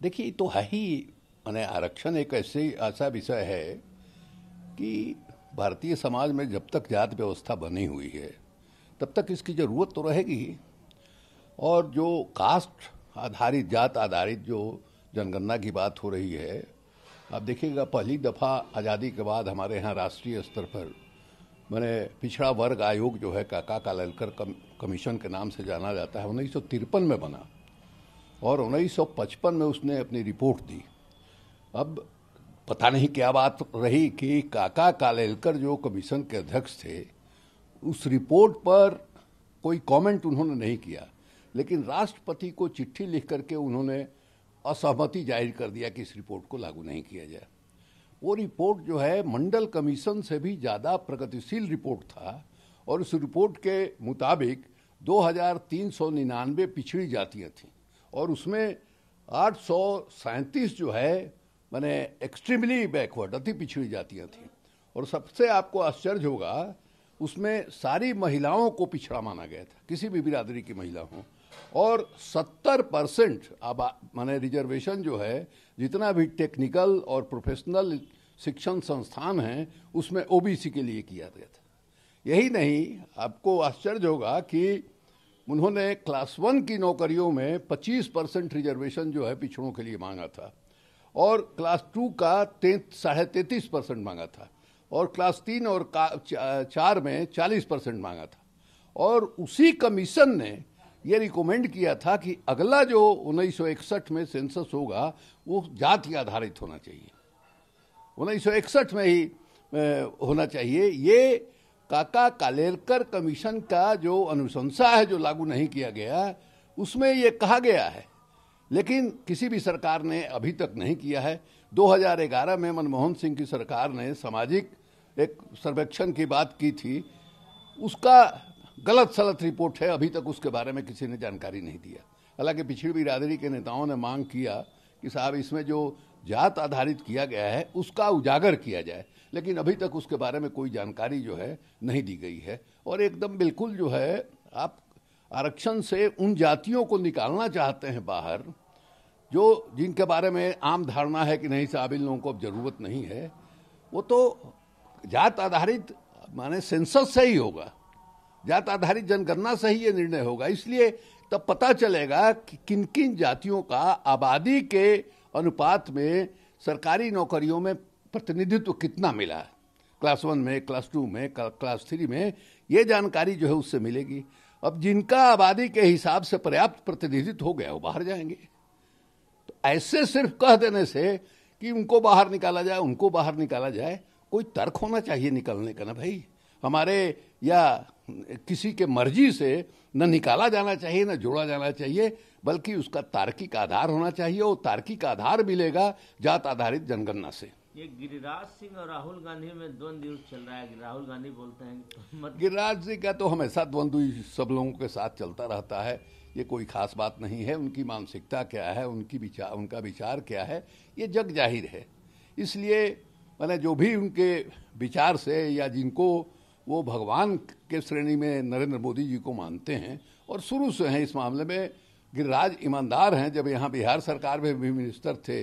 देखिए, तो है ही। माने आरक्षण एक ऐसा विषय है कि भारतीय समाज में जब तक जात व्यवस्था बनी हुई है तब तक इसकी ज़रूरत तो रहेगी ही। और जो कास्ट आधारित, जात आधारित जो जनगणना की बात हो रही है, आप देखिएगा पहली दफ़ा आज़ादी के बाद हमारे यहाँ राष्ट्रीय स्तर पर मैंने पिछड़ा वर्ग आयोग जो है, काका कालेलकर कमीशन के नाम से जाना जाता है, 1953 में बना और 1955 में उसने अपनी रिपोर्ट दी। अब पता नहीं क्या बात रही कि काका कालेलकर जो कमीशन के अध्यक्ष थे, उस रिपोर्ट पर कोई कमेंट उन्होंने नहीं किया, लेकिन राष्ट्रपति को चिट्ठी लिख करके उन्होंने असहमति जाहिर कर दिया कि इस रिपोर्ट को लागू नहीं किया जाए। वो रिपोर्ट जो है मंडल कमीशन से भी ज़्यादा प्रगतिशील रिपोर्ट था और उस रिपोर्ट के मुताबिक 2399 पिछड़ी जातियाँ थीं और उसमें 837 जो है माने एक्सट्रीमली बैकवर्ड, अति पिछड़ी जातियाँ थीं। और सबसे आपको आश्चर्य होगा, उसमें सारी महिलाओं को पिछड़ा माना गया था, किसी भी बिरादरी की महिला हो। और 70% अब माने रिजर्वेशन जो है, जितना भी टेक्निकल और प्रोफेशनल शिक्षण संस्थान हैं उसमें ओबीसी के लिए किया गया था। यही नहीं, आपको आश्चर्य होगा कि उन्होंने क्लास 1 की नौकरियों में 25% रिजर्वेशन जो है पिछड़ों के लिए मांगा था और क्लास 2 का 33.5% मांगा था और क्लास 3 और 4 में 40% मांगा था। और उसी कमीशन ने ये रिकमेंड किया था कि अगला जो 1961 में सेंसस होगा वो जाति आधारित होना चाहिए, 1961 में ही होना चाहिए। ये काका कालेलकर कमीशन का जो अनुशंसा है, जो लागू नहीं किया गया, उसमें ये कहा गया है, लेकिन किसी भी सरकार ने अभी तक नहीं किया है। 2011 में मनमोहन सिंह की सरकार ने सामाजिक एक सर्वेक्षण की बात की थी, उसका गलत सलत रिपोर्ट है, अभी तक उसके बारे में किसी ने जानकारी नहीं दिया। हालांकि पिछड़ी बिरादरी के नेताओं ने मांग किया कि साहब इसमें जो जात आधारित किया गया है उसका उजागर किया जाए, लेकिन अभी तक उसके बारे में कोई जानकारी जो है नहीं दी गई है। और एकदम बिल्कुल जो है, आप आरक्षण से उन जातियों को निकालना चाहते हैं बाहर जो जिनके बारे में आम धारणा है कि नहीं साहब इन लोगों को अब जरूरत नहीं है। वो तो जात आधारित माने सेंसस से ही होगा, जात आधारित जनगणना से ही ये निर्णय होगा। इसलिए तब पता चलेगा कि किन किन जातियों का आबादी के अनुपात में सरकारी नौकरियों में प्रतिनिधित्व कितना मिला है, क्लास 1 में, क्लास 2 में, क्लास 3 में, ये जानकारी जो है उससे मिलेगी। अब जिनका आबादी के हिसाब से पर्याप्त प्रतिनिधित्व हो गया वो बाहर जाएंगे। तो ऐसे सिर्फ कह देने से कि उनको बाहर निकाला जाए, उनको बाहर निकाला जाए, कोई तर्क होना चाहिए निकलने का ना भाई। हमारे या किसी के मर्जी से न निकाला जाना चाहिए न जोड़ा जाना चाहिए, बल्कि उसका तार्किक आधार होना चाहिए। और तार्किक आधार मिलेगा जात आधारित जनगणना से। ये गिरिराज सिंह और राहुल गांधी में द्वंद्व युद्ध चल रहा है। राहुल गांधी बोलते हैं गिरिराज जी का तो हमेशा द्वंद्व सब लोगों के साथ चलता रहता है, ये कोई खास बात नहीं है। उनकी मानसिकता क्या है, उनका विचार क्या है, ये जग जाहिर है। इसलिए मैंने जो भी उनके विचार से या जिनको वो भगवान के श्रेणी में नरेंद्र मोदी जी को मानते हैं और शुरू से हैं इस मामले में, गिरिराज ईमानदार हैं। जब यहाँ बिहार सरकार में भी मिनिस्टर थे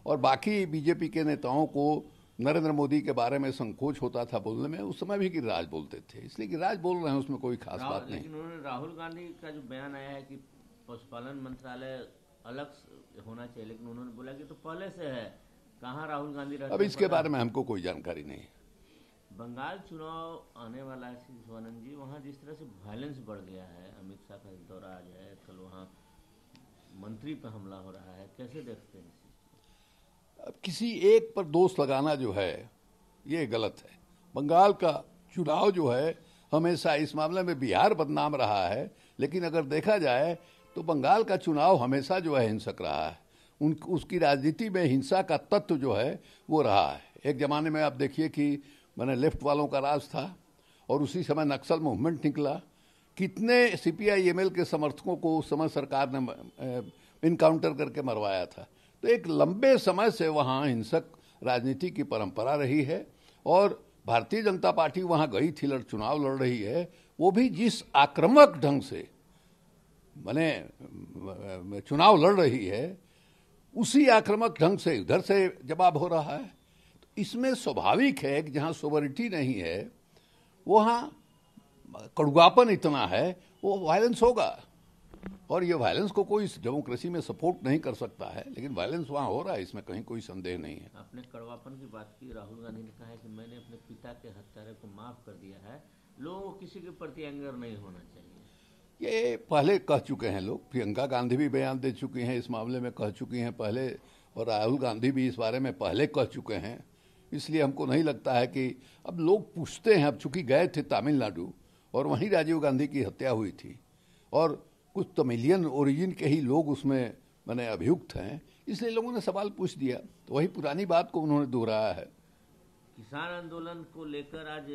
और बाकी बीजेपी के नेताओं को नरेंद्र मोदी के बारे में संकोच होता था बोलने में, उस समय भी गिरिराज बोलते थे। इसलिए गिरिराज बोल रहे हैं, उसमें कोई खास बात नहीं। लेकिन उन्होंने राहुल गांधी का जो बयान आया है कि पशुपालन मंत्रालय अलग होना चाहिए, लेकिन उन्होंने बोला कि तो पहले से है, कहाँ राहुल गांधी रहते। अब इसके बारे में हमको कोई जानकारी नहीं है। बंगाल चुनाव आने वाला है शिवानंद जी, वहाँ जिस तरह से वायलेंस बढ़ गया है, अमित शाह का दौरा आज है, कल वहाँ मंत्री पर हमला हो रहा है, कैसे देखते हैं? अब किसी एक पर दोष लगाना जो है ये गलत है। बंगाल का चुनाव जो है हमेशा, इस मामले में बिहार बदनाम रहा है, लेकिन अगर देखा जाए तो बंगाल का चुनाव हमेशा जो है हिंसक रहा है। उसकी राजनीति में हिंसा का तत्व जो है वो रहा है। एक जमाने में आप देखिए कि मैंने लेफ्ट वालों का राज था और उसी समय नक्सल मूवमेंट निकला, कितने सीपीआई-एमएल के समर्थकों को उस समय सरकार ने इनकाउंटर करके मरवाया था। तो एक लंबे समय से वहाँ हिंसक राजनीति की परंपरा रही है और भारतीय जनता पार्टी वहाँ गई थी, चुनाव लड़ रही है, वो भी जिस आक्रामक ढंग से माने चुनाव लड़ रही है, उसी आक्रामक ढंग से इधर से जवाब हो रहा है। तो इसमें स्वाभाविक है कि जहां सोवरिटी नहीं है वहां कड़वापन इतना है, वो वायलेंस होगा। और ये वायलेंस को कोई डेमोक्रेसी में सपोर्ट नहीं कर सकता है, लेकिन वायलेंस वहाँ हो रहा है, इसमें कहीं कोई संदेह नहीं है। आपने कड़वापन की बात की। राहुल गांधी ने कहा है कि मैंने अपने पिता के हत्यारे को माफ कर दिया है, लोगों को किसी के प्रति एंगर नहीं होना चाहिए। ये पहले कह चुके हैं लोग, प्रियंका गांधी भी बयान दे चुकी हैं इस मामले में, कह चुकी हैं पहले, और राहुल गांधी भी इस बारे में पहले कह चुके हैं। इसलिए हमको नहीं लगता है कि अब लोग पूछते हैं। अब चूंकि गए थे तमिलनाडु और वहीं राजीव गांधी की हत्या हुई थी और कुछ तमिलियन ओरिजिन के ही लोग उसमें मैंने अभियुक्त हैं, इसलिए लोगों ने सवाल पूछ दिया। तो वही पुरानी बात को उन्होंने दोहराया है। किसान आंदोलन को लेकर आज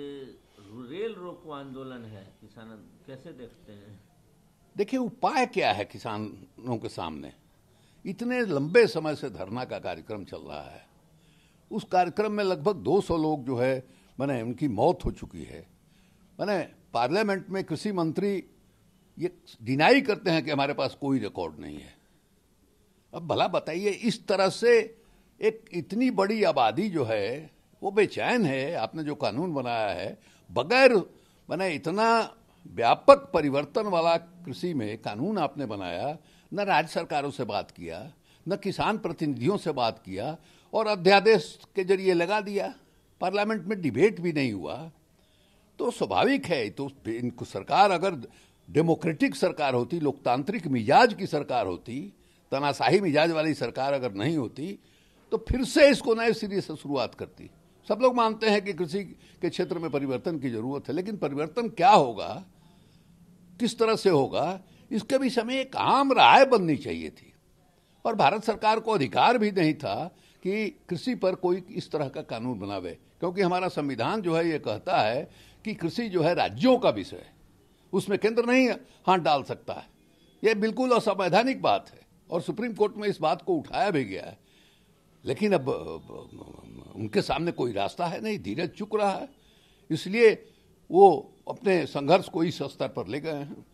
रेल रोको आंदोलन है, किसान कैसे देखते हैं? देखिए, उपाय क्या है किसानों के सामने? इतने लंबे समय से धरना का कार्यक्रम चल रहा है, उस कार्यक्रम में लगभग 200 लोग जो है मैंने उनकी मौत हो चुकी है। मैंने पार्लियामेंट में कृषि मंत्री ये डिनाई करते हैं कि हमारे पास कोई रिकॉर्ड नहीं है। अब भला बताइए, इस तरह से एक इतनी बड़ी आबादी जो है वो बेचैन है। आपने जो कानून बनाया है, बगैर मैंने इतना व्यापक परिवर्तन वाला कृषि में कानून आपने बनाया, न राज्य सरकारों से बात किया, न किसान प्रतिनिधियों से बात किया, और अध्यादेश के जरिए लगा दिया। पार्लियामेंट में डिबेट भी नहीं हुआ। तो स्वाभाविक है, तो इनको सरकार अगर डेमोक्रेटिक सरकार होती, लोकतांत्रिक मिजाज की सरकार होती, तनाशाही मिजाज वाली सरकार अगर नहीं होती, तो फिर से इसको नए सिरे से शुरुआत करती। सब लोग मानते हैं कि कृषि के क्षेत्र में परिवर्तन की जरूरत है, लेकिन परिवर्तन क्या होगा, किस तरह से होगा, इसके विषय में एक आम राय बननी चाहिए थी। और भारत सरकार को अधिकार भी नहीं था कि कृषि पर कोई इस तरह का कानून बनावे, क्योंकि हमारा संविधान जो है ये कहता है कि कृषि जो है राज्यों का विषय है, उसमें केंद्र नहीं हाथ डाल सकता है। यह बिल्कुल असंवैधानिक बात है और सुप्रीम कोर्ट में इस बात को उठाया भी गया है। लेकिन अब उनके सामने कोई रास्ता है नहीं, धीरज चुक रहा है, इसलिए वो अपने संघर्ष को इस स्तर पर ले गए हैं।